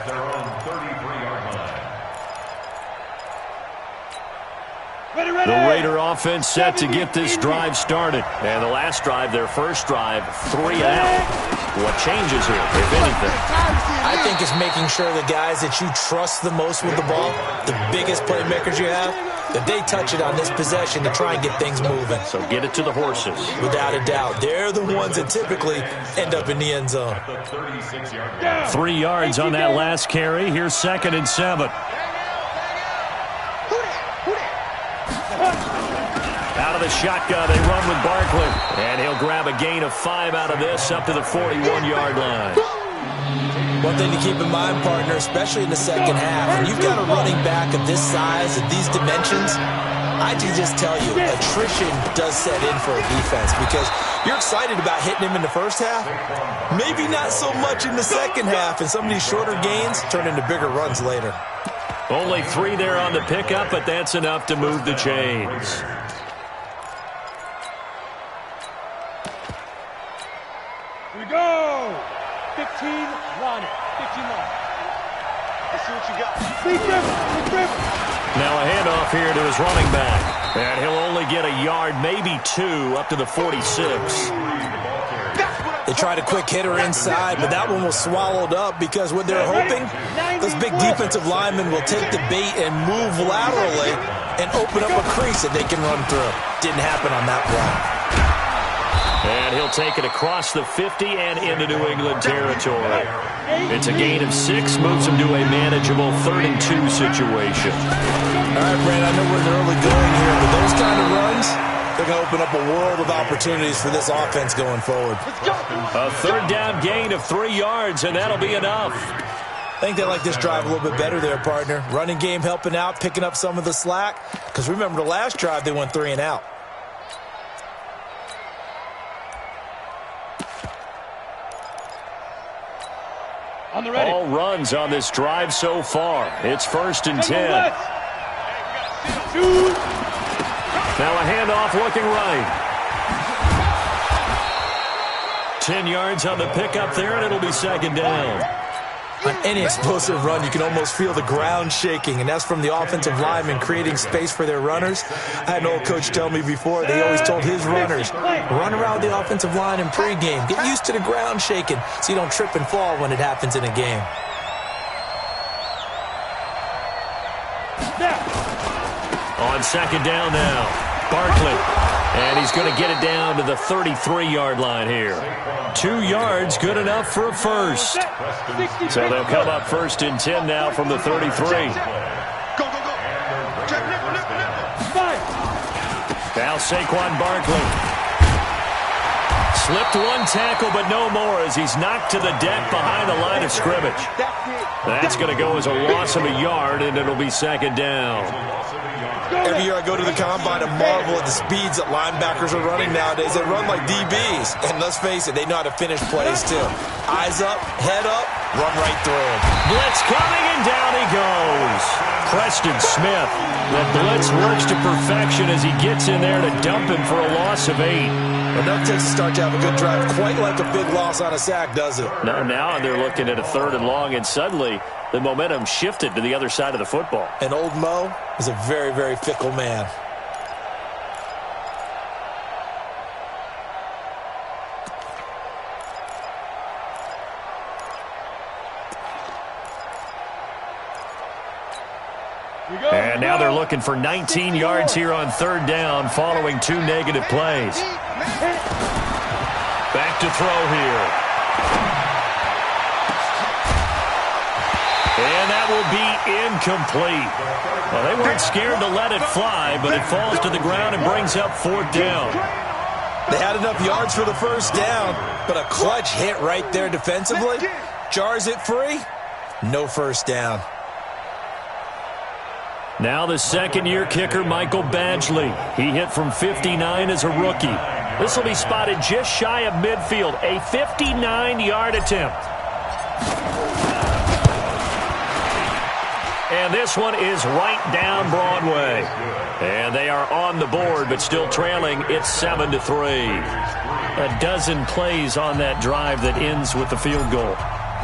at their own 33-yard line. The Raider offense set to get this drive started. And the last drive, their first drive, 3 and out. What changes here, if anything? I think it's making sure the guys that you trust the most with the ball, the biggest playmakers you have, that they touch it on this possession to try and get things moving. So get it to the horses. Without a doubt. They're the ones that typically end up in the end zone. 3 yards on that last carry. Here's 2nd and 7. Out of the shotgun, they run with Barkley. And he'll grab a gain of 5 out of this up to the 41-yard line. One thing to keep in mind, partner, especially in the second half, when you've got a running back of this size and these dimensions, I can just tell you, attrition does set in for a defense because you're excited about hitting him in the first half. Maybe not so much in the second half, and some of these shorter gains turn into bigger runs later. Only 3 there on the pickup, but that's enough to move the chains. Here we go. 15, run. 15 run. Let's see what you got. Big rip. Now a handoff here to his running back. And he'll only get a yard, maybe 2, up to the 46. They tried a quick hitter inside, but that one was swallowed up because what they're hoping, those big defensive linemen will take the bait and move laterally and open up a crease that they can run through. Didn't happen on that play. And he'll take it across the 50 and into New England territory. It's a gain of 6, moves him to a manageable 3rd and 2 situation. All right, Brad, I know we're in the early going here, but those kind of runs, they're going to open up a world of opportunities for this offense going forward. A 3rd down gain of 3 yards, and that'll be enough. I think they like this drive a little bit better there, partner. Running game helping out, picking up some of the slack. Because remember, the last drive, they went 3 and out. All runs on this drive so far. It's 1st and 10. Now a handoff looking right. 10 yards on the pickup there, and it'll be 2nd down. On any explosive run, you can almost feel the ground shaking, and that's from the offensive linemen creating space for their runners. I had an old coach tell me before, they always told his runners, run around the offensive line in pregame. Get used to the ground shaking so you don't trip and fall when it happens in a game. On 2nd down now, Barkley. And he's going to get it down to the 33-yard line here. 2 yards, good enough for a first. So they'll come up 1st and 10 now from the 33. Now Saquon Barkley. Slipped 1 tackle, but no more as he's knocked to the deck behind the line of scrimmage. That's going to go as a loss of a yard, and it'll be 2nd down. Every year I go to the combine and marvel at the speeds that linebackers are running nowadays. They run like DBs. And let's face it, they know how to finish plays too. Eyes up, head up, run right through them. Blitz coming, and down he goes. Preston Smith. The blitz works to perfection as he gets in there to dump him for a loss of 8. Enough takes to start to have a good drive. Quite like a big loss on a sack, does it? Now they're looking at a 3rd and long, and suddenly the momentum shifted to the other side of the football. And old Mo is a very, very fickle man. And now they're looking for 19 yards here on 3rd down following 2 negative plays. Back to throw here. And that will be incomplete. Well, they weren't scared to let it fly, but it falls to the ground and brings up 4th down. They had enough yards for the 1st down, but a clutch hit right there defensively. Jars it free. No 1st down. Now the 2nd-year kicker, Michael Badgley. He hit from 59 as a rookie. This will be spotted just shy of midfield. A 59-yard attempt. And this one is right down Broadway. And they are on the board, but still trailing. It's 7-3. A dozen plays on that drive that ends with the field goal.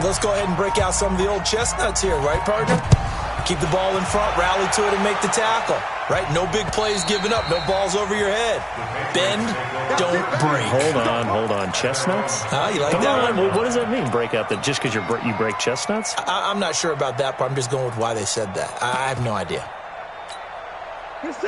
Let's go ahead and break out some of the old chestnuts here, right, partner? Keep the ball in front, rally to it, and make the tackle, right? No big plays given up, no balls over your head. Bend, don't break. Hold on. Chestnuts? You like Come that on. one? What does that mean, break out? Just because you break chestnuts? I'm not sure about that part. I'm just going with why they said that. I have no idea.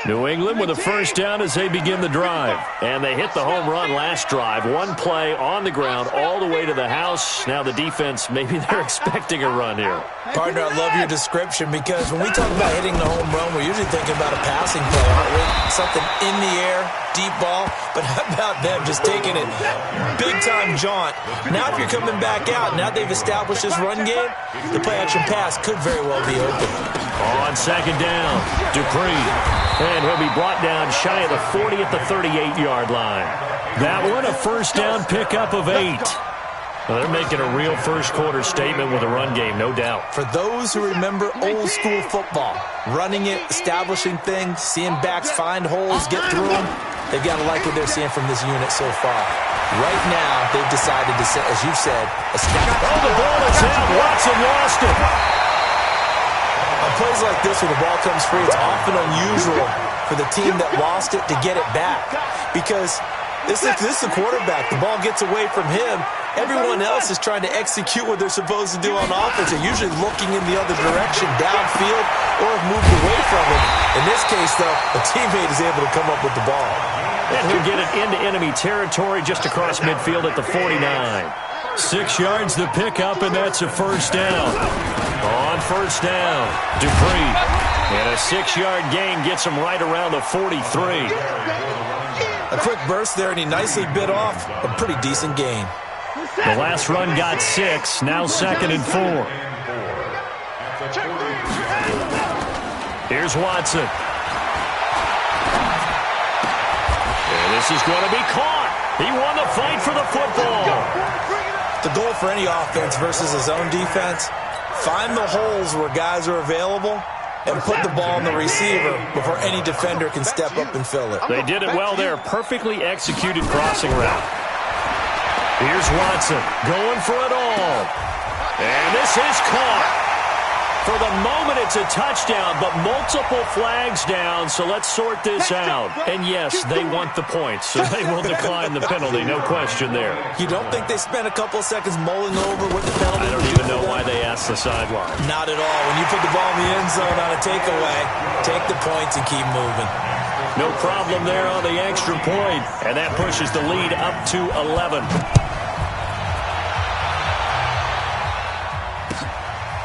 New England with a first down as they begin the drive. And they hit the home run last drive. One play on the ground all the way to the house. Now the defense, maybe they're expecting a run here. Partner, I love your description because when we talk about hitting the home run, we're usually thinking about a passing play, aren't we? Something in the air, deep ball. But how about them just taking it big-time jaunt? Now if you're coming back out, now they've established this run game, the play-action pass could very well be open. On second down, Dupree. And he'll be brought down shy of the 40 at the 38-yard line. That one, a first down pickup of 8. Well, they're making a real first-quarter statement with a run game, no doubt. For those who remember old-school football, running it, establishing things, seeing backs find holes, get through them, they've got to like what they're seeing from this unit so far. Right now, they've decided to, as you've said, establish. Oh, the ball is out. Watson lost it. On plays like this where the ball comes free, it's often unusual for the team that lost it to get it back because this is the quarterback. The ball gets away from him. Everyone else is trying to execute what they're supposed to do on offense. They're usually looking in the other direction, downfield, or have moved away from it. In this case, though, a teammate is able to come up with the ball. And he'll get it into enemy territory just across midfield at the 49. 6 yards the pickup, and that's a first down. On first down, Dupree. And a 6-yard gain gets him right around the 43. A quick burst there, and he nicely bit off a pretty decent gain. The last run got 6, now 2nd and 4. Here's Watson. And this is going to be caught. He won the fight for the football. The goal for any offense versus his own defense, find the holes where guys are available and put the ball in the receiver before any defender can step up and fill it. They did it well there. Perfectly executed crossing route. Here's Watson going for it all. And this is caught. For the moment, it's a touchdown, but multiple flags down, so let's sort this out. And yes, they want the points, so they will decline the penalty, no question there. You don't think they spent a couple of seconds mulling over what the penalty? I don't even know why they asked the sideline. Not at all. When you put the ball in the end zone on a takeaway, take the points and keep moving. No problem there on the extra point, and that pushes the lead up to 11.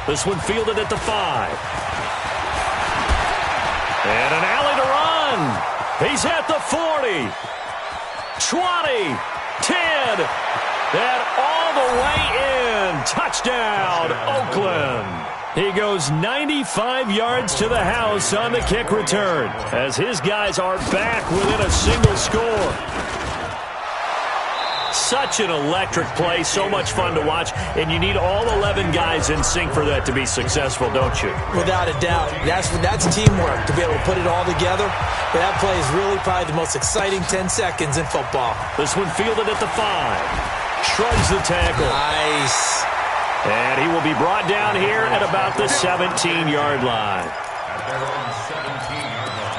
This one fielded at the 5. And an alley to run. He's at the 40. 20. 10. And all the way in. Touchdown, Oakland. He goes 95 yards to the house on the kick return as his guys are back within a single score. Such an electric play, so much fun to watch, and you need all 11 guys in sync for that to be successful, don't you? Without a doubt. That's teamwork to be able to put it all together. But that play is really probably the most exciting 10 seconds in football. This one fielded at the 5. Shrugs the tackle. Nice. And he will be brought down here at about the 17-yard line. At their own 17-yard line.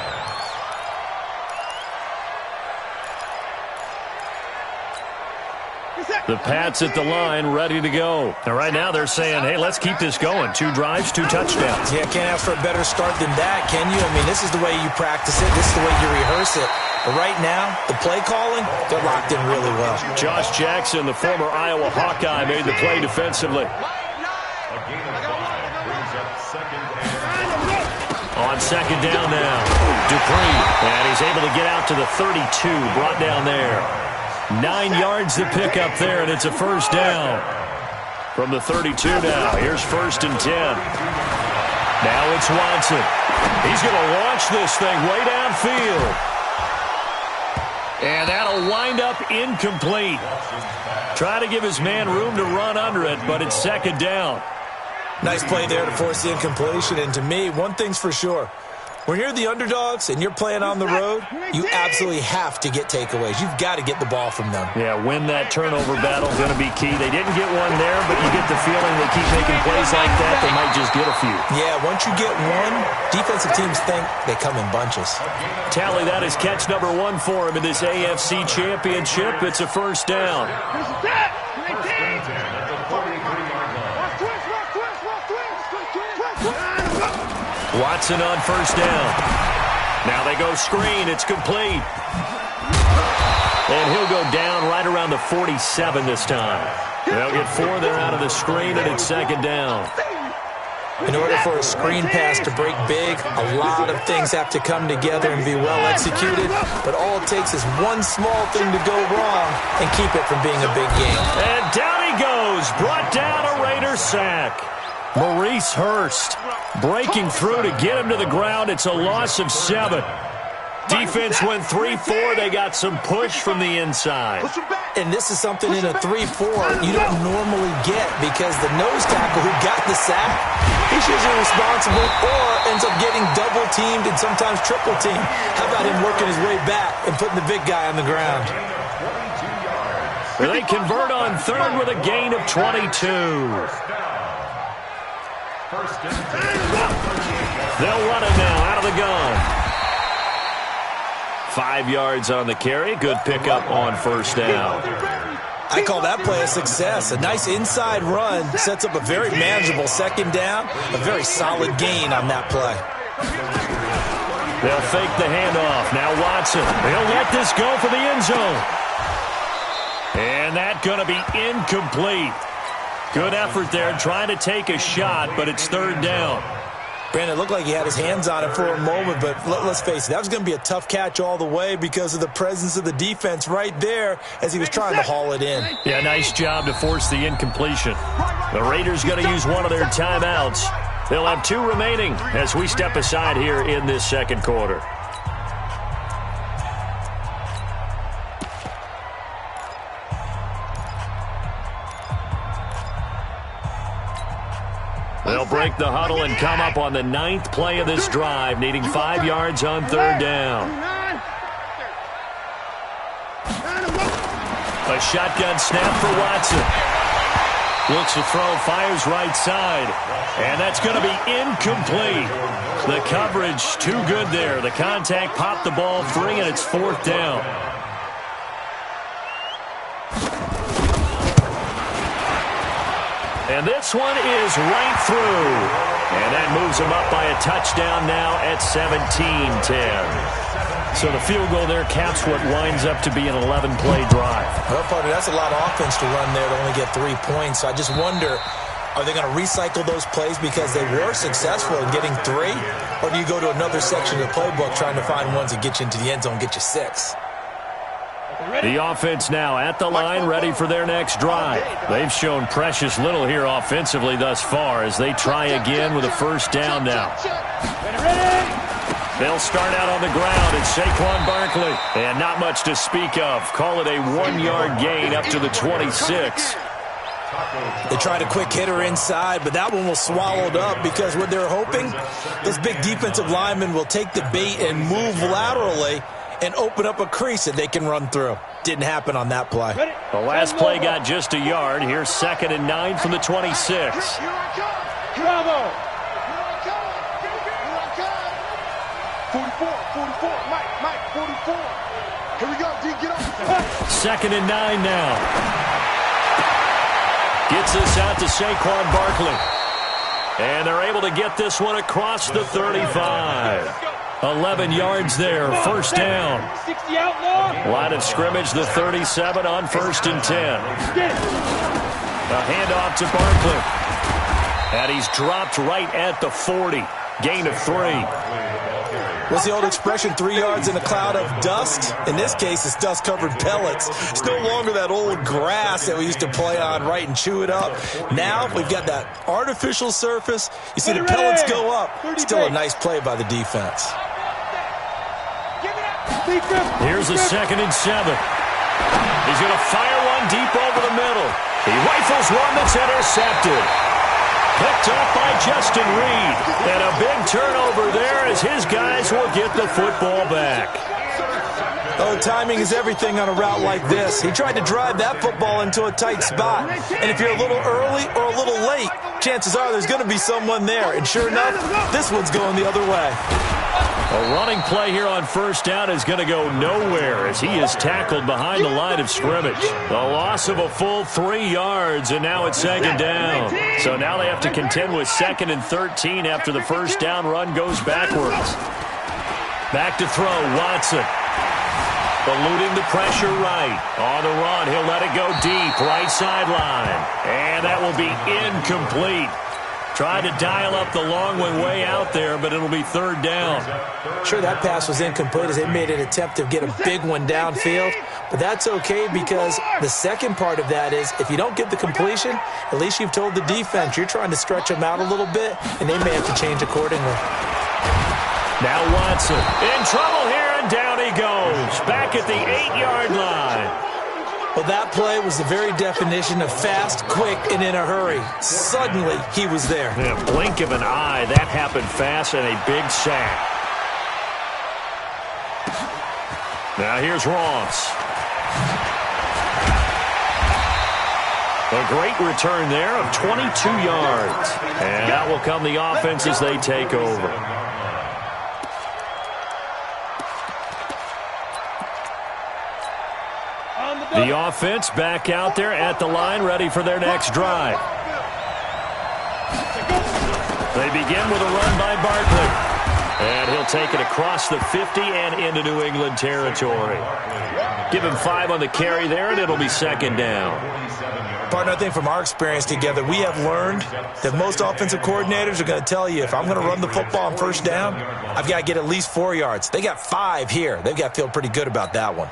The Pats at the line, ready to go. And right now they're saying, hey, let's keep this going. 2 drives, 2 touchdowns. Yeah, can't ask for a better start than that, can you? I mean, this is the way you practice it. This is the way you rehearse it. But right now, the play calling, they're locked in really well. Josh Jackson, the former Iowa Hawkeye, made the play defensively. On second down now, Dupree. And he's able to get out to the 32, brought down there. 9 yards to pick up there, and it's a first down. From the 32 now, here's 1st and 10. Now it's Watson. He's going to launch this thing way downfield. And that'll wind up incomplete. Try to give his man room to run under it, but it's second down. Nice play there to force the incompletion. And to me, one thing's for sure. When you're the underdogs and you're playing on the road, you absolutely have to get takeaways. You've got to get the ball from them. Yeah, win that turnover battle going to be key. They didn't get one there, but you get the feeling they keep making plays like that, they might just get a few. Yeah, once you get one, defensive teams think they come in bunches. Tally, that is catch number 1 for him in this AFC Championship. It's a first down. Watson on first down. Now they go screen. It's complete. And he'll go down right around the 47 this time. They'll get 4 there out of the screen, and it's second down. In order for a screen pass to break big, a lot of things have to come together and be well executed. But all it takes is one small thing to go wrong and keep it from being a big game. And down he goes. Brought down a Raider sack. Maurice Hurst breaking through to get him to the ground. It's a loss of 7. Defense went 3-4. They got some push from the inside. And this is something in a 3-4 you don't normally get because the nose tackle who got the sack, he's usually responsible or ends up getting double-teamed and sometimes triple-teamed. How about him working his way back and putting the big guy on the ground? They convert on third with a gain of 22. They'll run it now out of the gun. 5 yards on the carry. Good pickup on first down. I call that play a success. A nice inside run sets up a very manageable second down. A very solid gain on that play. They'll fake the handoff. Now Watson. They'll let this go for the end zone. And that's going to be incomplete. Good effort there trying to take a shot, but it's third down. Brandon, it looked like he had his hands on it for a moment, but let's face it, that was going to be a tough catch all the way because of the presence of the defense right there as he was trying to haul it in. Yeah, nice job to force the incompletion. The Raiders going to use one of their timeouts. They'll have 2 remaining as we step aside here in this second quarter. They'll break the huddle and come up on the 9th play of this drive, needing 5 yards on third down. A shotgun snap for Watson. Looks to throw, fires right side. And that's going to be incomplete. The coverage too good there. The contact popped the ball free, and it's fourth down. And this one is right through. And that moves them up by a touchdown now at 17-10. So the field goal there caps what winds up to be an 11-play drive. Well, partner, that's a lot of offense to run there to only get 3 points. So I just wonder, are they going to recycle those plays because they were successful in getting 3? Or do you go to another section of the playbook trying to find ones that get you into the end zone and get you 6? The offense now at the line, ready for their next drive. They've shown precious little here offensively thus far as they try again with a first down now. They'll start out on the ground. It's Saquon Barkley. And not much to speak of. Call it a 1-yard gain up to the 26. They tried a quick hitter inside, but that one was swallowed up because what they're hoping, those big defensive linemen will take the bait and move laterally and open up a crease that they can run through. Didn't happen on that play. The last play got just a yard. Here's 2nd and 9 from the 26. Bravo! 44, Mike, 44. Here we go, D, get up. 2nd and 9 now. Gets this out to Saquon Barkley. And they're able to get this one across the 35. 11 yards there, first down. Line of scrimmage, the 37 on 1st and 10. A handoff to Barkley. And he's dropped right at the 40. Gain of 3. What's the old expression, 3 yards in a cloud of dust? In this case, it's dust-covered pellets. It's no longer that old grass that we used to play on, right, and chew it up. Now we've got that artificial surface. You see the pellets go up. Still a nice play by the defense. Here's a 2nd and 7. He's going to fire one deep over the middle. He rifles one that's intercepted. Picked up by Justin Reed. And a big turnover there as his guys will get the football back. Oh, timing is everything on a route like this. He tried to drive that football into a tight spot. And if you're a little early or a little late, chances are there's going to be someone there. And sure enough, this one's going the other way. A running play here on first down is going to go nowhere as he is tackled behind the line of scrimmage. The loss of a full 3 yards, and now it's second down. So now they have to contend with 2nd and 13 after the first down run goes backwards. Back to throw, Watson. Eluding the pressure right. On the run, he'll let it go deep, right sideline. And that will be incomplete. Tried to dial up the long one way out there, but it'll be 3rd down. Sure, that pass was incomplete as they made an attempt to get a big one downfield. But that's okay because the second part of that is if you don't get the completion, at least you've told the defense you're trying to stretch them out a little bit, and they may have to change accordingly. Now Watson in trouble here, and down he goes. Back at the 8-yard line. Well, that play was the very definition of fast, quick, and in a hurry. Suddenly, he was there. In a blink of an eye, that happened fast, and a big sack. Now here's Ross. A great return there of 22 yards. And out will come the offense as they take over. The offense back out there at the line, ready for their next drive. They begin with a run by Barkley. And he'll take it across the 50 and into New England territory. Give him 5 on the carry there, and it'll be 2nd down. Partner, I think from our experience together, we have learned that most offensive coordinators are going to tell you, if I'm going to run the football on first down, I've got to get at least 4 yards. They got 5 here. They've got to feel pretty good about that one.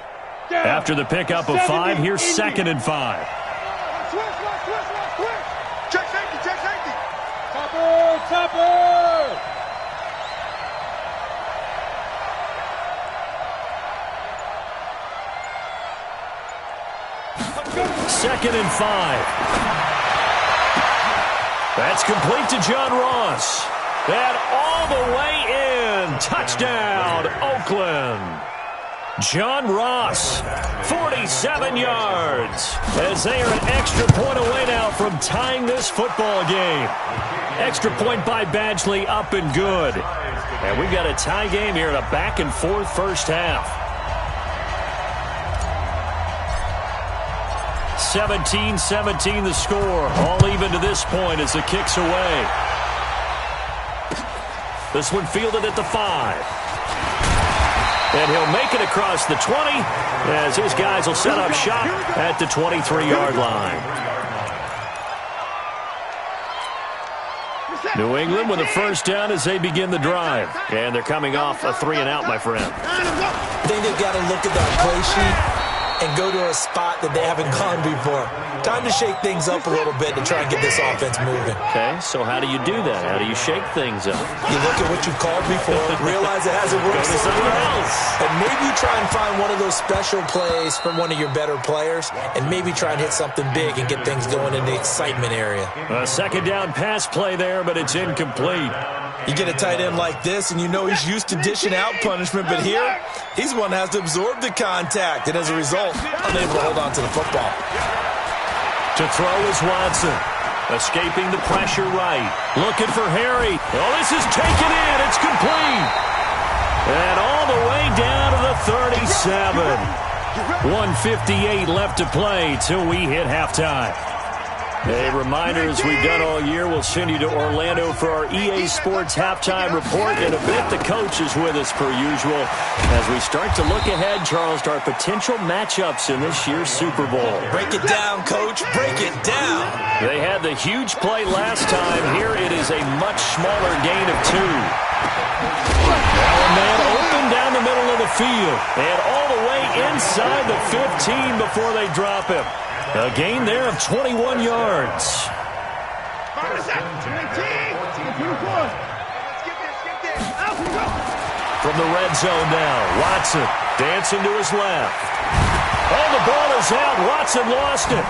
After the pickup of 5, here's 2nd and 5. Check safety. Topper. 2nd and 5. That's complete to John Ross. And all the way in. Touchdown, Oakland. John Ross, 47 yards, as they are an extra point away now from tying this football game. Extra point by Badgley, up and good. And we've got a tie game here in a back-and-forth first half. 17-17 the score, all even to this point as the kick's away. This one fielded at the 5. And he'll make it across the 20 as his guys will set up shop at the 23-yard line. New England with a first down as they begin the drive. And they're coming off a 3-and-out, my friend. I think they've got to look at that play sheet and go to a spot that they haven't gone before. Time to shake things up a little bit to try and get this offense moving. Okay, so how do you do that? How do you shake things up? You look at what you called before, realize it hasn't worked somewhere else, and maybe try and find one of those special plays from one of your better players, and maybe try and hit something big and get things going in the excitement area. A 2nd down pass play there, but it's incomplete. You get a tight end like this, and you know he's used to dishing out punishment, but here, he's one that has to absorb the contact, and as a result, unable to hold on to the football. To throw is Watson. Escaping the pressure right. Looking for Harry. Oh, this is taken in. It's complete. And all the way down to the 37. 1:58 left to play till we hit halftime. A reminder, as we've done all year, we'll send you to Orlando for our EA Sports halftime report. In a bit, the coach is with us per usual as we start to look ahead, Charles, to our potential matchups in this year's Super Bowl. Break it down, Coach. Break it down. They had the huge play last time. Here it is a much smaller gain of 2. Now a man open down the middle of the field and all the way inside the 15 before they drop him. A gain there of 21 yards. From the red zone now, Watson dancing to his left. Oh, the ball is out. Watson lost it.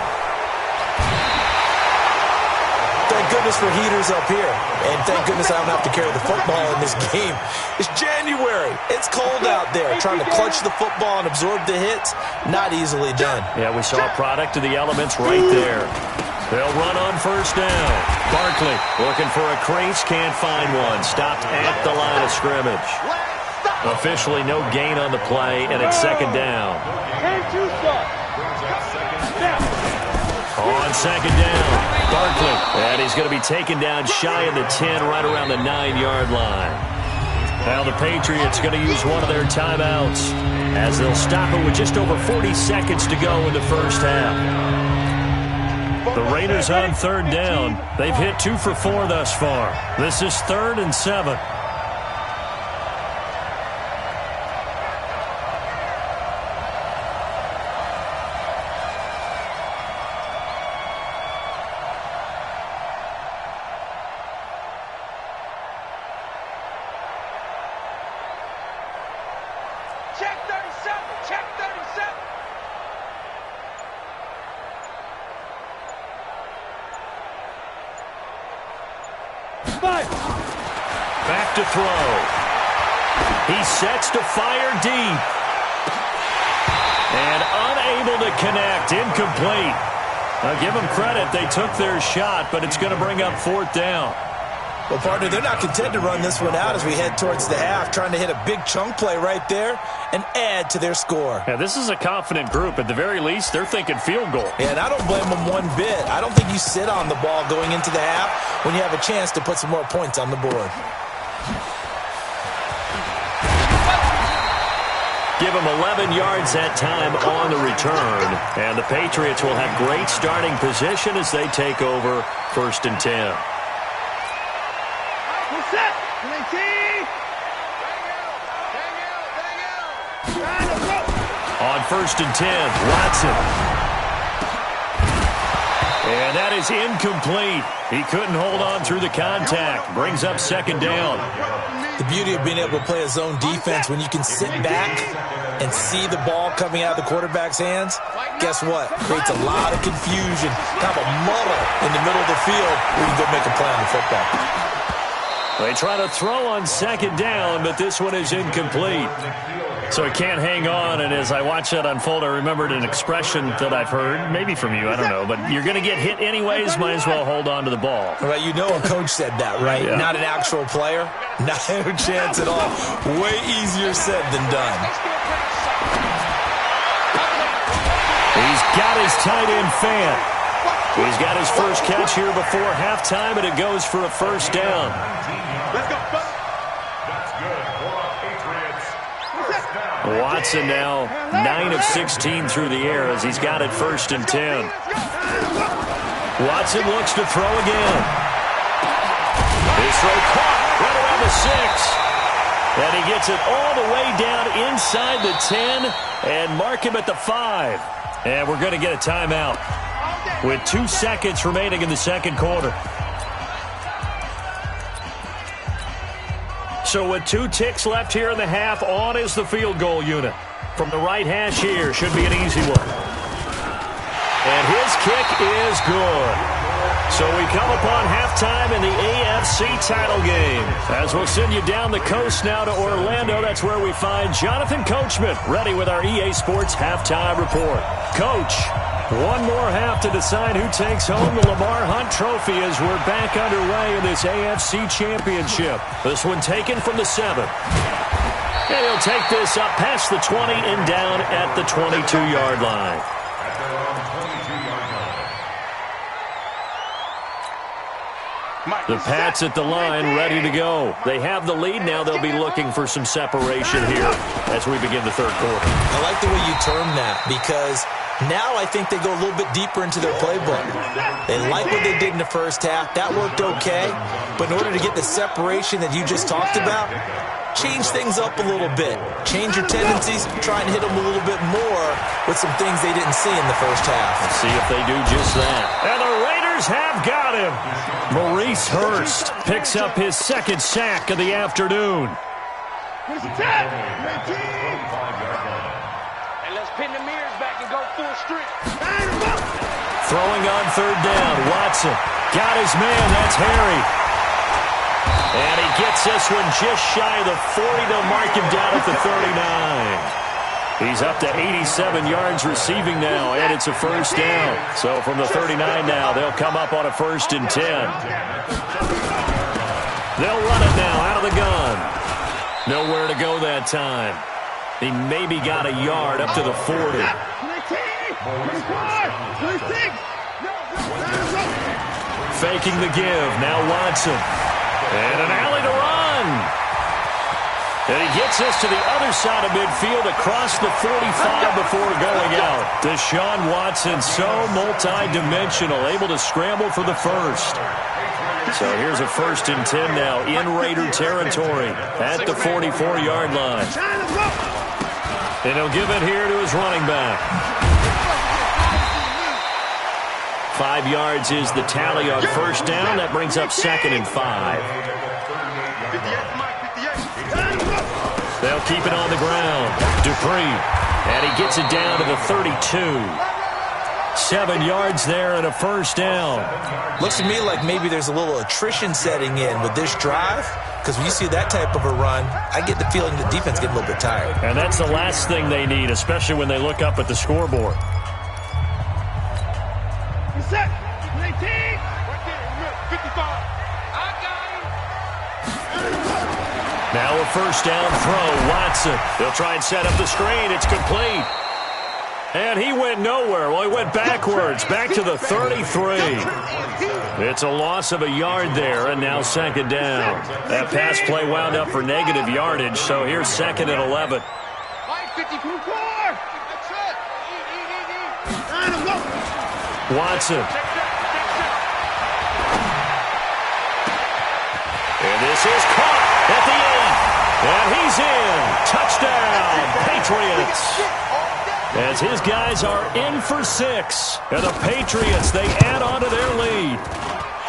thank goodness for heaters up here. And thank goodness I don't have to carry the football in this game. It's January. It's cold out there. Trying to clutch the football and absorb the hits, not easily done. Yeah, we saw a product of the elements right there. They'll run on first down. Barkley looking for a crease, can't find one. Stopped at the line of scrimmage. Officially no gain on the play, and it's second down. On second down, Barkley. And he's going to be taken down shy of the 10, right around the 9-yard line. Now the Patriots going to use one of their timeouts as they'll stop it with just over 40 seconds to go in the first half. The Raiders on third down. They've hit 2 for 4 thus far. This is 3rd and 7. Back to throw. He sets to fire deep. And unable to connect. Incomplete. Now give them credit. They took their shot, but it's going to bring up 4th down. Well, partner, they're not content to run this one out as we head towards the half, trying to hit a big chunk play right there and add to their score. Yeah, this is a confident group. At the very least, they're thinking field goal. Yeah, and I don't blame them one bit. I don't think you sit on the ball going into the half when you have a chance to put some more points on the board. Give them 11 yards that time on the return. And the Patriots will have great starting position as they take over 1st and 10. On 1st and 10, Watson. And that is incomplete. He couldn't hold on through the contact. Brings up second down. The beauty of being able to play a zone defense when you can sit back and see the ball coming out of the quarterback's hands, guess what? Creates a lot of confusion, kind of a muddle in the middle of the field where you go make a play on the football. They try to throw on second down, but this one is incomplete. So it can't hang on, and as I watch that unfold, I remembered an expression that I've heard, maybe from you, I don't know, but you're going to get hit anyways, might as well hold on to the ball. Well, you know a coach said that, right? Yeah. Not an actual player. Not a chance at all. Way easier said than done. He's got his tight end fan. He's got his first catch here before halftime, and it goes for a first down. Watson now 9 of 16 through the air as he's got it 1st and 10. Watson looks to throw again. His throw caught right around the 6. And he gets it all the way down inside the 10 and mark him at the 5. And we're going to get a timeout with 2 seconds remaining in the second quarter. So with 2 ticks left here in the half, on is the field goal unit. From the right hash here, should be an easy one. And his kick is good. So we come upon halftime in the AFC title game. As we'll send you down the coast now to Orlando, that's where we find Jonathan Coachman, ready with our EA Sports halftime report. Coach, one more half to decide who takes home the Lamar Hunt Trophy as we're back underway in this AFC Championship. This one taken from the 7. And he'll take this up past the 20 and down at the 22-yard line. The Pats at the line, ready to go. They have the lead. Now they'll be looking for some separation here as we begin the third quarter. I like the way you term that because now I think they go a little bit deeper into their playbook. They like what they did in the first half. That worked okay. But in order to get the separation that you just talked about, change things up a little bit. Change your tendencies, try and hit them a little bit more with some things they didn't see in the first half. Let's see if they do just that. And the Raiders have got him. Maurice Hurst picks up his 2nd sack of the afternoon. And let's pin the mirrors back and go full strength. Throwing on 3rd down, Watson Got his man. That's Harry. And he gets this one just shy of the 40 to mark him down at the 39. He's up to 87 yards receiving now, and it's a first down. So from the 39 now, they'll come up on a 1st and 10. They'll run it now out of the gun. Nowhere to go that time. He maybe got a yard up to the 40. Faking the give. Now Watson. And an alley to run. And he gets this to the other side of midfield across the 45 before going out. Deshaun Watson, so multi-dimensional, able to scramble for the first. So here's a 1st and 10 now in Raider territory at the 44-yard line. And he'll give it here to his running back. 5 yards is the tally on first down. That brings up 2nd and 5. They'll keep it on the ground. Dupree. And he gets it down to the 32. 7 yards there and a first down. Looks to me like maybe there's a little attrition setting in with this drive, because when you see that type of a run, I get the feeling the defense get a little bit tired. And that's the last thing they need, especially when they look up at the scoreboard. Set. 19. 55. Now a first down throw. Watson. They'll try and set up the screen. It's complete. And he went nowhere. Well, he went backwards, back to the 33. It's a loss of a yard there, and now 2nd down. That pass play wound up for negative yardage, so here's 2nd and 11. Watson. And this is caught at the 8. And he's in. Touchdown, Patriots. As his guys are in for 6. And the Patriots, they add on to their lead.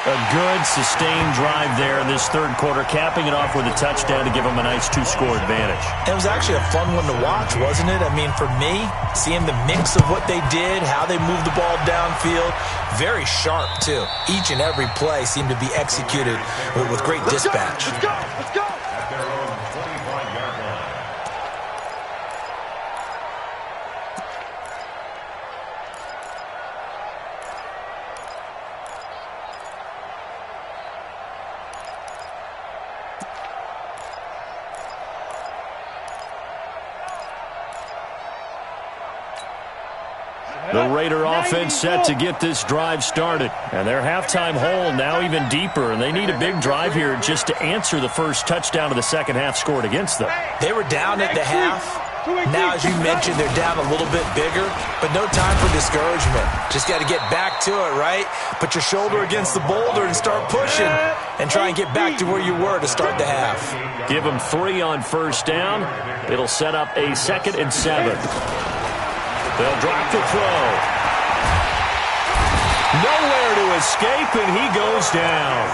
A good, sustained drive there in this 3rd quarter, capping it off with a touchdown to give them a nice 2-score advantage. It was actually a fun one to watch, wasn't it? I mean, for me, seeing the mix of what they did, how they moved the ball downfield, very sharp, too. Each and every play seemed to be executed with great dispatch. Let's go. Let's go. The Raider offense set to get this drive started. And their halftime hole now even deeper. And they need a big drive here just to answer the first touchdown of the second half scored against them. They were down at the half. Now, as you mentioned, they're down a little bit bigger, but no time for discouragement. Just got to get back to it, right? Put your shoulder against the boulder and start pushing and try and get back to where you were to start the half. Give them 3 on first down. It'll set up a 2nd and 7. They'll drop the throw. Nowhere to escape, and he goes down.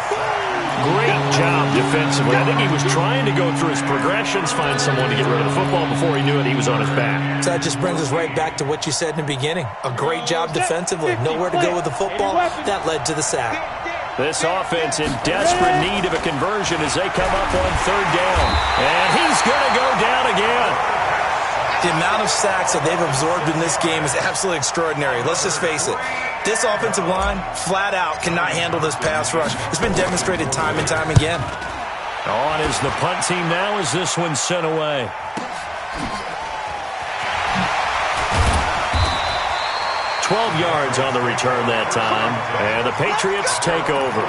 Great job defensively. I think he was trying to go through his progressions, find someone to get rid of the football. Before he knew it, he was on his back. So that just brings us right back to what you said in the beginning. A great job defensively. Nowhere to go with the football. That led to the sack. This offense in desperate need of a conversion as they come up on 3rd down. And he's going to go down again. The amount of sacks that they've absorbed in this game is absolutely extraordinary. Let's just face it. This offensive line, flat out, cannot handle this pass rush. It's been demonstrated time and time again. On is the punt team now as this one's sent away. "12 yards on the return that time. And the Patriots take over.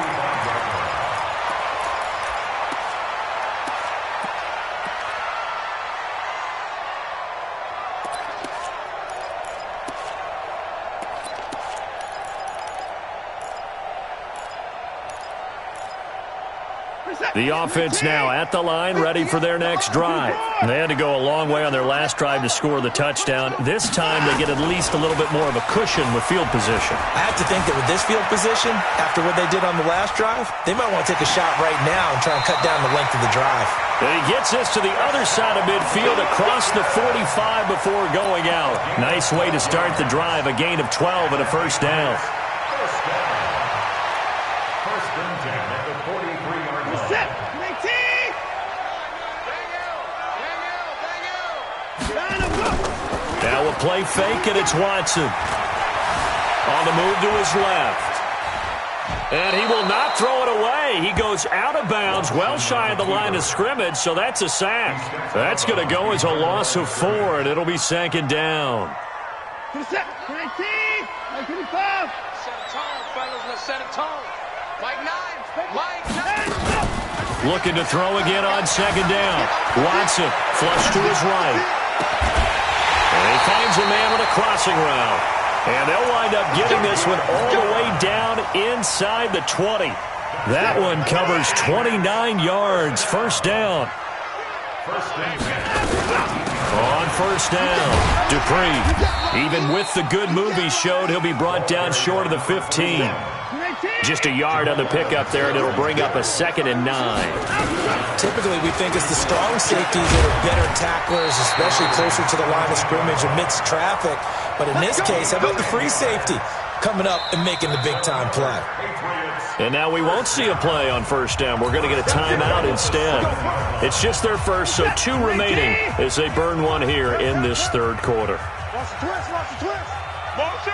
The offense now at the line, ready for their next drive. They had to go a long way on their last drive to score the touchdown. This time they get at least a little bit more of a cushion with field position. I have to think that with this field position, after what they did on the last drive, they might want to take a shot right now and try and cut down the length of the drive. And he gets this to the other side of midfield across the 45 before going out. Nice way to start the drive, a gain of 12 and a first down. First and 10 at the 43-yard line. Set. 19. Now a play fake, and it's Watson. On the move to his left. And he will not throw it away. He goes out of bounds, well shy of the line of scrimmage, so that's a sack. That's going to go as a loss of 4, and it'll be second down. Set. 19. 25. Set a tone, fellas. Let's set a tone. Mike 9. Mike 9. Looking to throw again on second down. Watson, flush to his right. And he finds a man with a crossing route. And they'll wind up getting this one all the way down inside the 20. That one covers 29 yards. First down. On first down, Dupree. Even with the good move he showed, he'll be brought down short of the 15. Just a yard on the pickup there, and it'll bring up a 2nd and 9. Typically, we think it's the strong safeties that are better tacklers, especially closer to the line of scrimmage amidst traffic. But in this case, how about the free safety coming up and making the big-time play? And now we won't see a play on first down. We're going to get a timeout instead. It's just their first, so 2 remaining as they burn one here in this third quarter. Watch the twist. Watch the twist. Motion.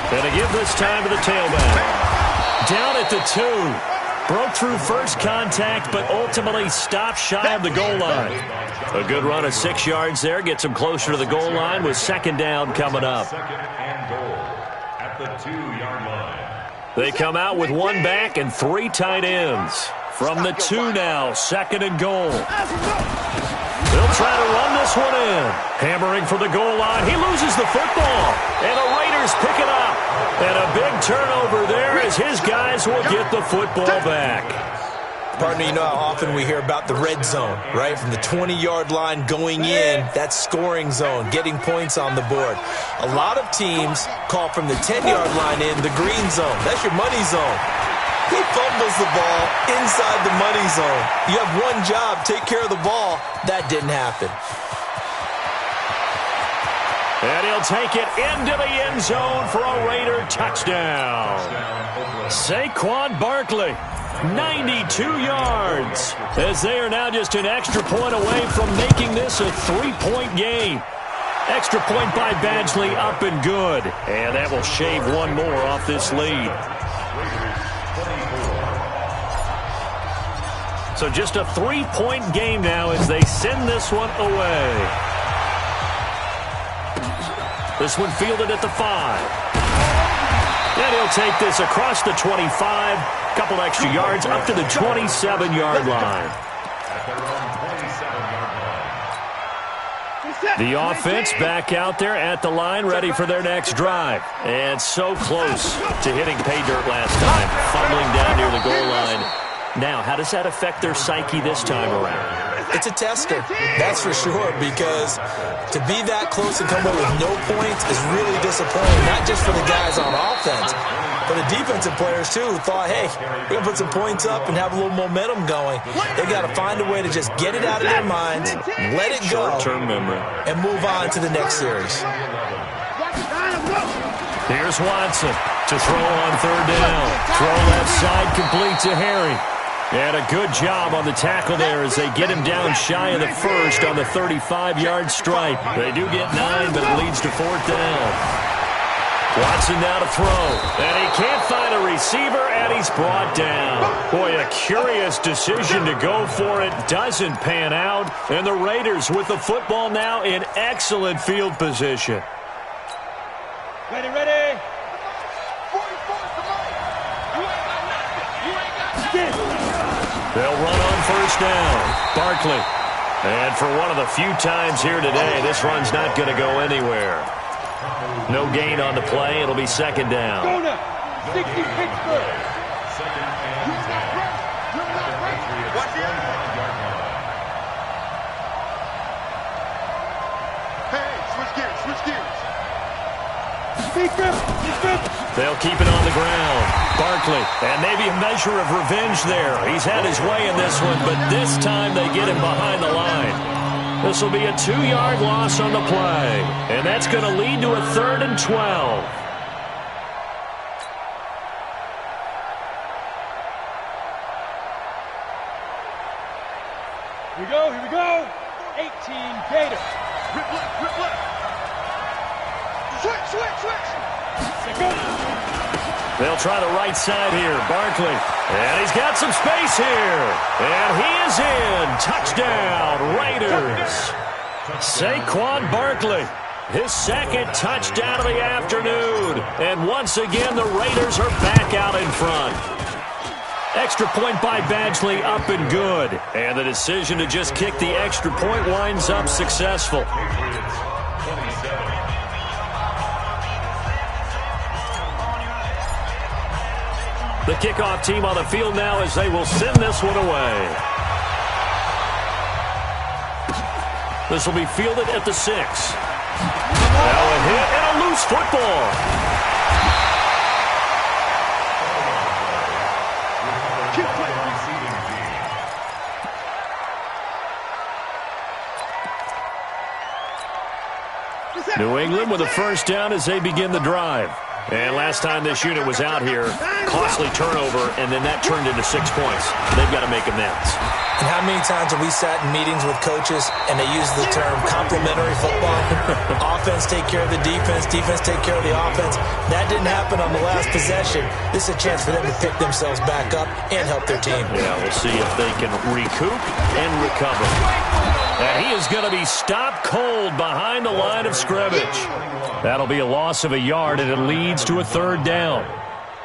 And to give this time to the tailback. Down at the 2. Broke through first contact, but ultimately stopped shy of the goal line. A good run of 6 yards there. Gets him closer to the goal line with second down coming up. Second and goal at the 2-yard line. They come out with 1 back and 3 tight ends. From the 2 now, second and goal. They'll try to run this one in. Hammering for the goal line. He loses the football. And the Raiders pick it up. And a big turnover there as his guys will get the football back. Partner, you know how often we hear about the red zone, right? From the 20-yard line going in, that's scoring zone, getting points on the board. A lot of teams call from the 10-yard line in the green zone. That's your money zone. He fumbles the ball inside the money zone. You have one job, take care of the ball. That didn't happen. And he'll take it into the end zone for a Raider touchdown. Saquon Barkley, 92 yards, as they are now just an extra point away from making this a 3-point game. Extra point by Badgley, up and good. And that will shave one more off this lead. So just a 3-point game now as they send this one away. This one fielded at the 5. And he'll take this across the 25. Couple extra yards up to the 27-yard line. The offense back out there at the line, ready for their next drive. And so close to hitting pay dirt last time, fumbling down near the goal line. Now, how does that affect their psyche this time around? It's a tester, that's for sure, because to be that close and come away with no points is really disappointing, not just for the guys on offense, but the defensive players, too, who thought, hey, we're going to put some points up and have a little momentum going. They've got to find a way to just get it out of their minds, let it go, short-term memory, and move on to the next series. Here's Watson to throw on third down. Throw left side, complete to Harry. And a good job on the tackle there as they get him down shy of the first on the 35-yard stripe. They do get 9, but it leads to fourth down. Watson now to throw. And he can't find a receiver, and he's brought down. Boy, a curious decision to go for it. Doesn't pan out. And the Raiders with the football now in excellent field position. Ready, ready. They'll run on first down. Barkley. And for one of the few times here today, this run's not going to go anywhere. No gain on the play. It'll be second down. Go now. 60 Pittsburgh. Hey, switch gears. They'll keep it on the ground. Barkley, and maybe a measure of revenge there. He's had his way in this one, but this time they get him behind the line. This will be a 2-yard loss on the play, and that's going to lead to a 3rd and 12. Here we go. 18 Gators. Rip left. Switch. They'll try the right side here. Barkley. And he's got some space here. And he is in. Touchdown, Raiders. Saquon Barkley. His second touchdown of the afternoon. And once again, the Raiders are back out in front. Extra point by Badgley, up and good. And the decision to just kick the extra point winds up successful. The kickoff team on the field now as they will send this one away. This will be fielded at the 6. Now a hit and a loose football. New England with a first down as they begin the drive. And last time this unit was out here, costly turnover, and then that turned into 6 points. They've got to make amends. And how many times have we sat in meetings with coaches and they use the term complementary football? Offense take care of the defense, defense take care of the offense. That didn't happen on the last possession. This is a chance for them to pick themselves back up and help their team. Yeah, we'll see if they can recoup and recover. And he is going to be stopped cold behind the line of scrimmage. That'll be a loss of a yard, and it leads to a third down.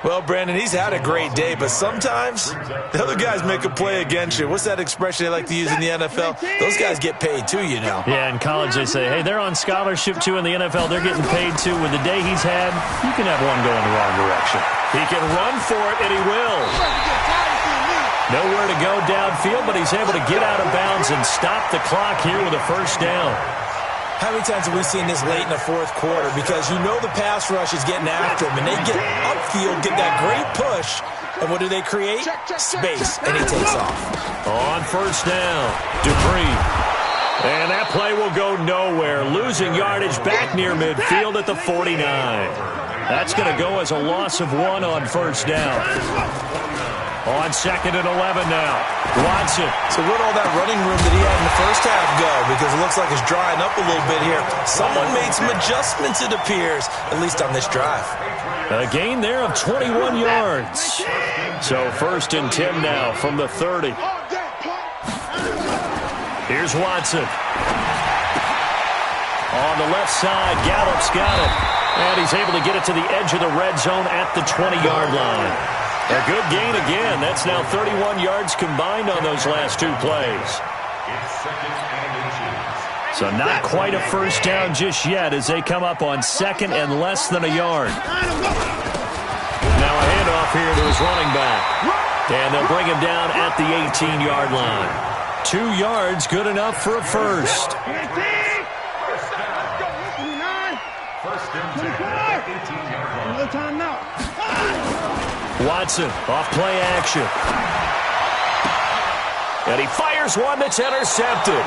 Well, Brandon, he's had a great day, but sometimes the other guys make a play against you. What's that expression they like to use in the NFL? Those guys get paid too, you know. Yeah, in college they say, hey, they're on scholarship too. In the NFL, they're getting paid too. With the day he's had, you can have one go in the wrong direction. He can run for it, and he will. Nowhere to go downfield, but he's able to get out of bounds and stop the clock here with a first down. How many times have we seen this late in the fourth quarter? Because you know the pass rush is getting after him, and they get upfield, get that great push, and what do they create? Space, and he takes off. On first down, Dupree. And that play will go nowhere, losing yardage back near midfield at the 49. That's going to go as a loss of 1 on first down. On 2nd and 11 now. Watson. So where'd all that running room that he had in the first half go? Because it looks like it's drying up a little bit here. Someone made some adjustments, it appears, at least on this drive. A gain there of 21 yards. So 1st and 10 now from the 30. Here's Watson. On the left side, Gallup's got it. And he's able to get it to the edge of the red zone at the 20-yard line. A good gain again. That's now 31 yards combined on those last 2 plays. So not quite a first down just yet as they come up on 2nd and less than a yard. Now a handoff here to his running back. And they'll bring him down at the 18-yard line. 2 yards, good enough for a first. Watson off play action. And he fires one that's intercepted.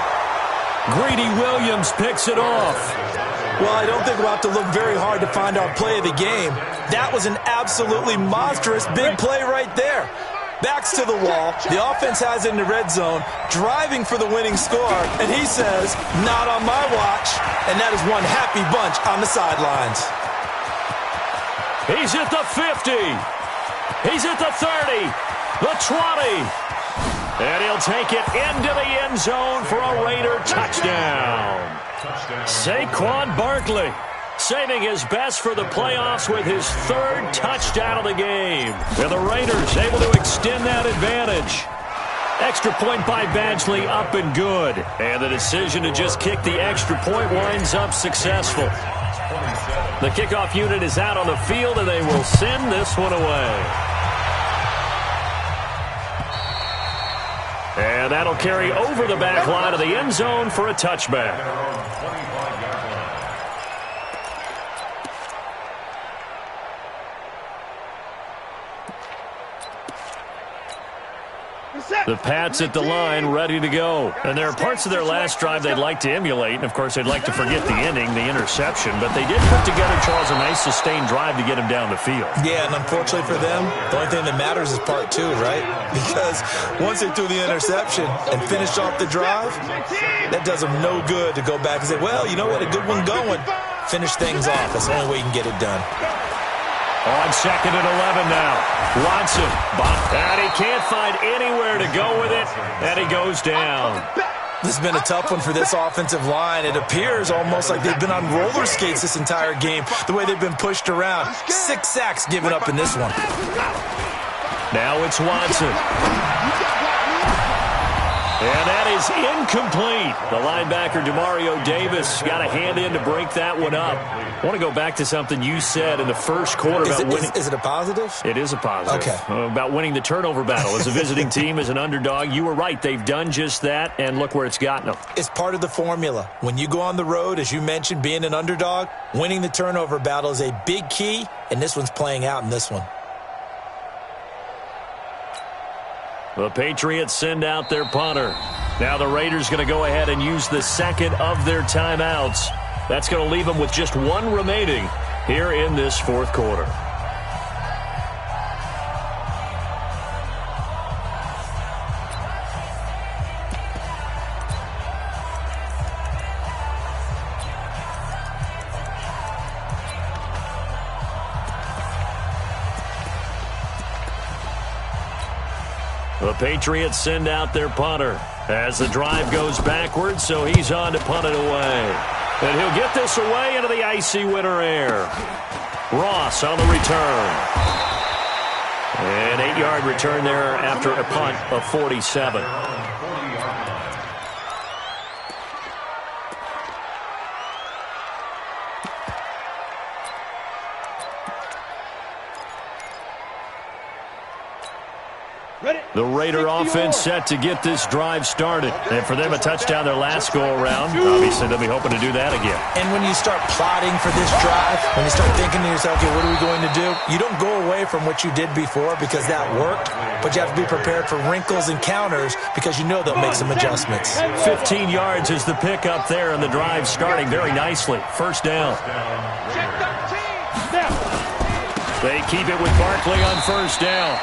Greedy Williams picks it off. Well, I don't think we'll have to look very hard to find our play of the game. That was an absolutely monstrous big play right there. Backs to the wall. The offense has it in the red zone, driving for the winning score. And he says, not on my watch. And that is one happy bunch on the sidelines. He's at the 50. He's at the 30, the 20. And he'll take it into the end zone for a Raider touchdown. Saquon Barkley saving his best for the playoffs with his 3rd touchdown of the game. And the Raiders able to extend that advantage. Extra point by Badgley, up and good. And the decision to just kick the extra point winds up successful. The kickoff unit is out on the field, and they will send this one away. And that'll carry over the back line of the end zone for a touchback. The Pats at the line, ready to go. And there are parts of their last drive they'd like to emulate, and, of course, they'd like to forget the inning, the interception. But they did put together, Charles, a nice sustained drive to get him down the field. Yeah, and unfortunately for them, the only thing that matters is part two, right? Because once they threw the interception and finished off the drive, that does them no good to go back and say, well, you know what, a good one going. Finish things off. That's the only way you can get it done. On 2nd and 11 now. Watson. And he can't find anywhere to go with it. And he goes down. This has been a tough one for this offensive line. It appears almost like they've been on roller skates this entire game, the way they've been pushed around. 6 sacks given up in this one. Now it's Watson. And that is incomplete. The linebacker, Demario Davis, got a hand in to break that one up. I want to go back to something you said in the first quarter about winning. Is it a positive? It is a positive. Okay. About winning the turnover battle. As a visiting team, as an underdog, you were right. They've done just that, and look where it's gotten them. It's part of the formula. When you go on the road, as you mentioned, being an underdog, winning the turnover battle is a big key, and this one's playing out in this one. The Patriots send out their punter. Now the Raiders going to go ahead and use the second of their timeouts. That's going to leave them with just one remaining here in this fourth quarter. The Patriots send out their punter as the drive goes backwards, so he's on to punt it away. And he'll get this away into the icy winter air. Ross on the return. An 8-yard return there after a punt of 47. The Raider offense set to get this drive started. And for them, a touchdown their last go-around. Obviously, they'll be hoping to do that again. And when you start plotting for this drive, when you start thinking to yourself, okay, what are we going to do? You don't go away from what you did before because that worked, but you have to be prepared for wrinkles and counters because you know they'll make some adjustments. 15 yards is the pickup there, and the drive starting very nicely. First down. They keep it with Barkley on first down.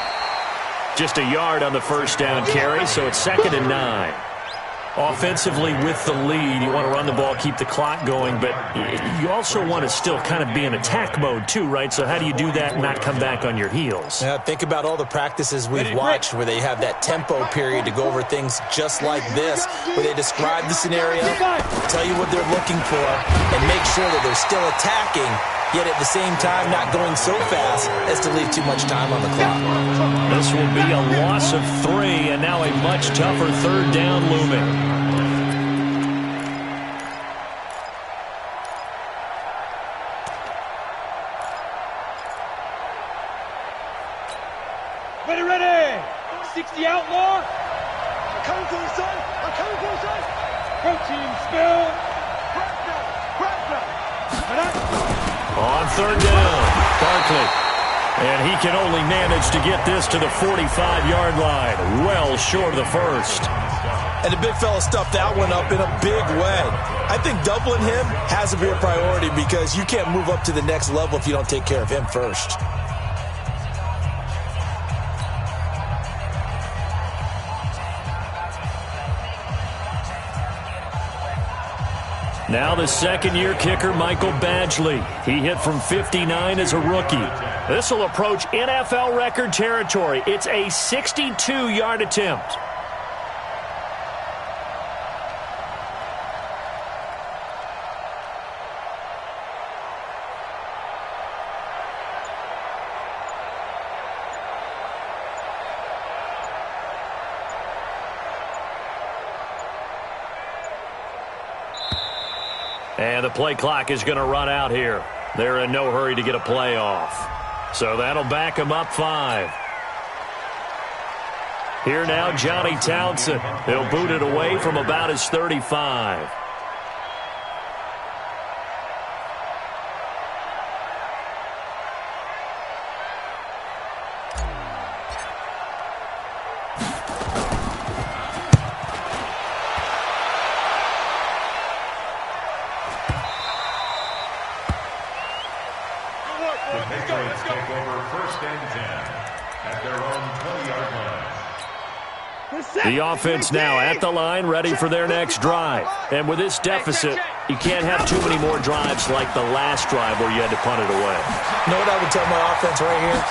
Just a yard on the first down carry, so it's 2nd and 9. Offensively with the lead, you want to run the ball, keep the clock going, but you also want to still kind of be in attack mode too, right? So how do you do that and not come back on your heels? Yeah, think about all the practices we've watched where they have that tempo period to go over things just like this, where they describe the scenario, tell you what they're looking for, and make sure that they're still attacking, yet at the same time not going so fast as to leave too much time on the clock. This will be a loss of 3, and now a much tougher third down looming. Ready! 60 outlaw! I'm coming for you, son! I'm coming for you, son! Protein spill! On third down, Barkley. And he can only manage to get this to the 45-yard line. Well short of the first. And the big fella stuffed that one up in a big way. I think doubling him has to be a priority because you can't move up to the next level if you don't take care of him first. Now the second-year kicker, Michael Badgley. He hit from 59 as a rookie. This will approach NFL record territory. It's a 62-yard attempt. And the play clock is going to run out here. They're in no hurry to get a play off. So that'll back them up 5. Here now, Johnny Townsend. He'll boot it away from about his 35. at their own 20-yard line. The offense now at the line, ready for their next drive. And with this deficit, you can't have too many more drives like the last drive where you had to punt it away. You know what I would tell my offense right here?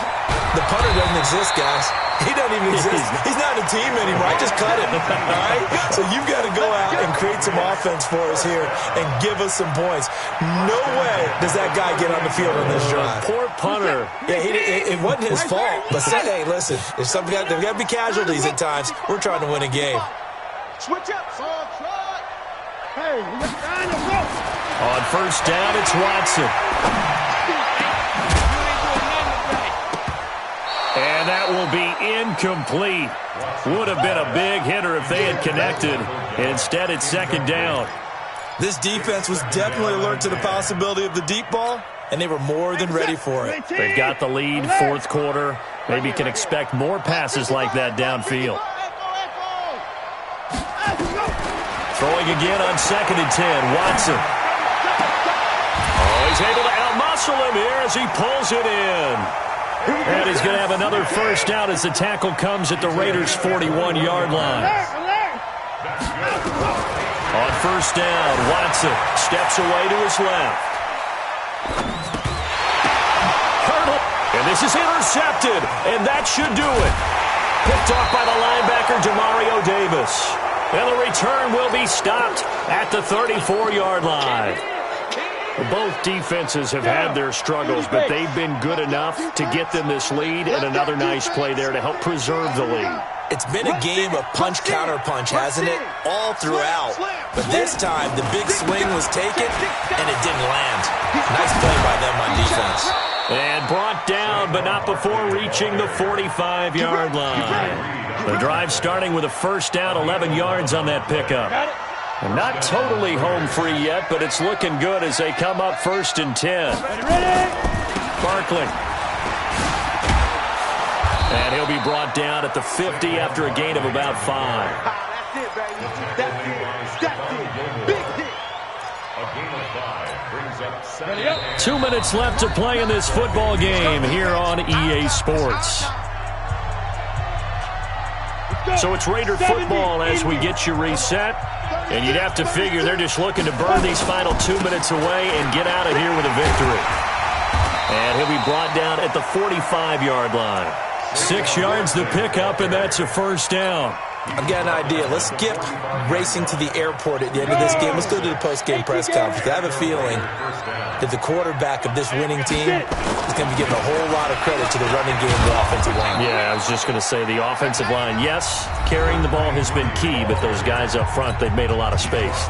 The punter doesn't exist, guys. He doesn't even exist. He's not a team anymore. I just cut him. All right? So you've got to go out and create some offense for us here and give us some points. No way does that guy get on the field on this drive. Poor punter. Yeah, it wasn't his fault. But hey, listen, there's got to be casualties at times. We're trying to win a game. Switch up. Hey, you're trying to go. On first down, it's Watson. And that will be incomplete. Would have been a big hitter if they had connected. Instead, it's second down. This defense was definitely alert to the possibility of the deep ball, and they were more than ready for it. They've got the lead, fourth quarter. Maybe can expect more passes like that downfield. Throwing again on 2nd and 10, Watson. Oh, he's able to outmuscle him here as he pulls it in. And he's going to have another first down as the tackle comes at the Raiders' 41-yard line. On first down, Watson steps away to his left. And this is intercepted, and that should do it. Picked off by the linebacker, Demario Davis. And the return will be stopped at the 34-yard line. Both defenses have had their struggles, but they've been good enough to get them this lead, and another nice play there to help preserve the lead. It's been a game of punch-counter-punch, hasn't it? All throughout. But this time, the big swing was taken, and it didn't land. Nice play by them on defense. And brought down, but not before reaching the 45-yard line. The drive starting with a first down, 11 yards on that pickup. Not totally home free yet, but it's looking good as they come up 1st and 10. Barkley. And he'll be brought down at the 50 after a gain of about 5. That's it, baby. That's it. Big hit. A gain of 5 brings up 7. 2 minutes left to play in this football game here on EA Sports. So it's Raider football as we get you reset. And you'd have to figure they're just looking to burn these final 2 minutes away and get out of here with a victory. And he'll be brought down at the 45-yard line. 6 yards to pick up, and that's a first down. I've got an idea. Let's skip racing to the airport at the end of this game. Let's go to the post-game press conference. I have a feeling that the quarterback of this winning team is going to be giving a whole lot of credit to the running game of the offensive line. Yeah, I was just going to say the offensive line, yes, carrying the ball has been key, but those guys up front, they've made a lot of space.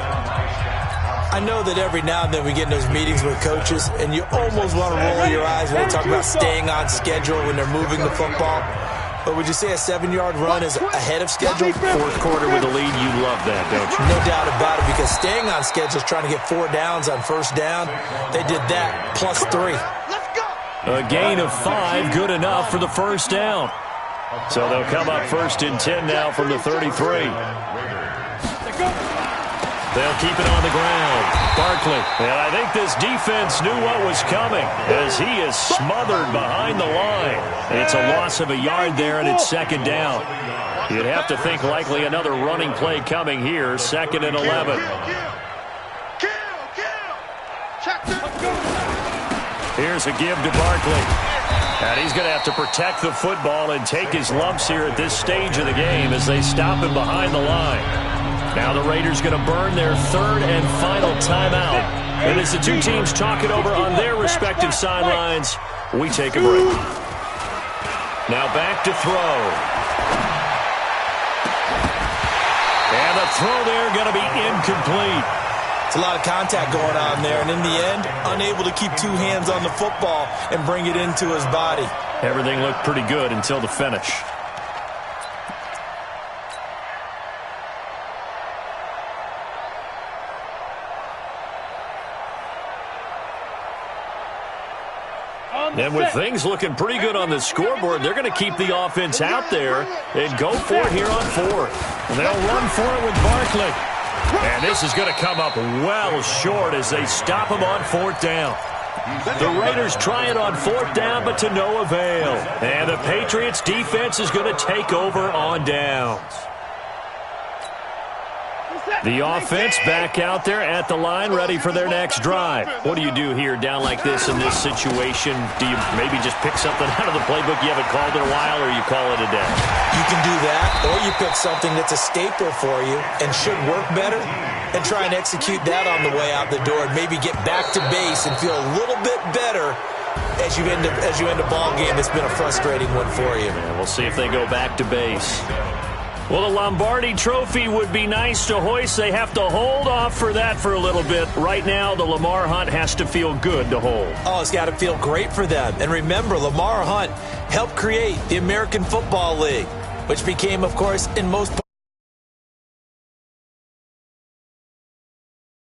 I know that every now and then we get in those meetings with coaches, and you almost want to roll your eyes when they talk about staying on schedule when they're moving the football. But would you say a 7-yard run is ahead of schedule? Fourth quarter with a lead, you love that, don't you? No doubt about it, because staying on schedule is trying to get 4 downs on first down. They did that, plus 3. A gain of 5, good enough for the first down. So they'll come up 1st and 10 now from the 33. They'll keep it on the ground. Barkley. And I think this defense knew what was coming as he is smothered behind the line. It's a loss of a yard there, and it's second down. You'd have to think likely another running play coming here, 2nd and 11. Here's a give to Barkley. And he's going to have to protect the football and take his lumps here at this stage of the game as they stop him behind the line. Now the Raiders going to burn their 3rd and final timeout. And as the two teams talk it over on their respective sidelines, we take a break. Now back to throw. And the throw there going to be incomplete. It's a lot of contact going on there, and in the end, unable to keep 2 hands on the football and bring it into his body. Everything looked pretty good until the finish. And with things looking pretty good on the scoreboard, they're going to keep the offense out there and go for it here on 4th. And they'll run for it with Barkley. And this is going to come up well short as they stop him on 4th down. The Raiders try it on 4th down, but to no avail. And the Patriots defense is going to take over on downs. The offense back out there at the line, ready for their next drive. What do you do here down like this in this situation? Do you maybe just pick something out of the playbook you haven't called in a while, or you call it a day? You can do that, or you pick something that's a staple for you and should work better and try and execute that on the way out the door and maybe get back to base and feel a little bit better as you end a ball game that's been a frustrating one for you. Yeah, we'll see if they go back to base. Well, the Lombardi Trophy would be nice to hoist. They have to hold off for that for a little bit. Right now, the Lamar Hunt has to feel good to hold. Oh, it's got to feel great for them. And remember, Lamar Hunt helped create the American Football League, which became, of course, in most